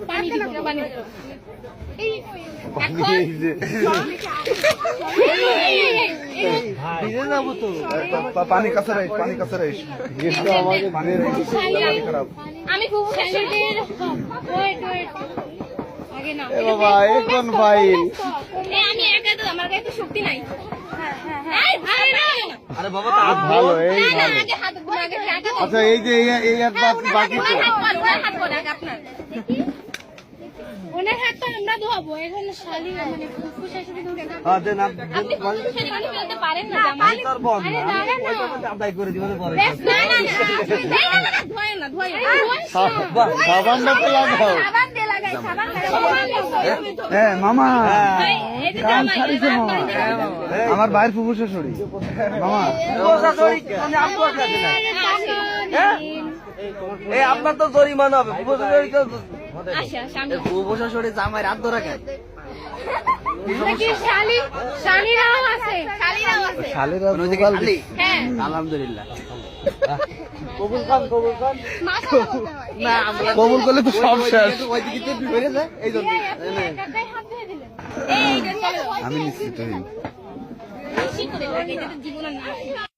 পানি पानी कसं राहील पाणी कसं राहील আমি খুব বাবা এই কোন ফাইল আমি একা তো আমার গায়ে তো শক্তি নাই আরে বাবা ভালো এই ভালো আচ্ছা এই যে এই হাত বাকি তো ওনার হাতটা আমরা ধোয়াবো এখন শালি মানে ফুফু শাশুড়ি ধরে না হ্যাঁ দেন আপনি পানি ফেলতে পারেন না আমি তোর বোন আরে না না আদায় করে দিবেন পরে না না ধোয় না সাবান তো লাগাও সাবান দিয়ে লাগাই সাবান লাগাই হ্যাঁ মামা এই যে কাম জামাই ছাড়িছে মামা আমার বাইরের ফুফু শাশুড়ি মামা এই আপনার তো জরিমানা হবে আচ্ছা সামনে উপশাসনে জামাই রাত ধরে খায় নাকি শালিরাও আছে শালেরা খালি হ্যাঁ আলহামদুলিল্লাহ কবুল খান মাশাআল্লাহ বলতে হয় না আমরা কবুল করলে তো সব শেষ ওই দিকে বেড়ে যায় এই জন্য একাই হাত ধুয়ে দিলেন এই যে চলো আমি নিশ্চিত হই বেশি করে লাগে এটা তো জীবনের না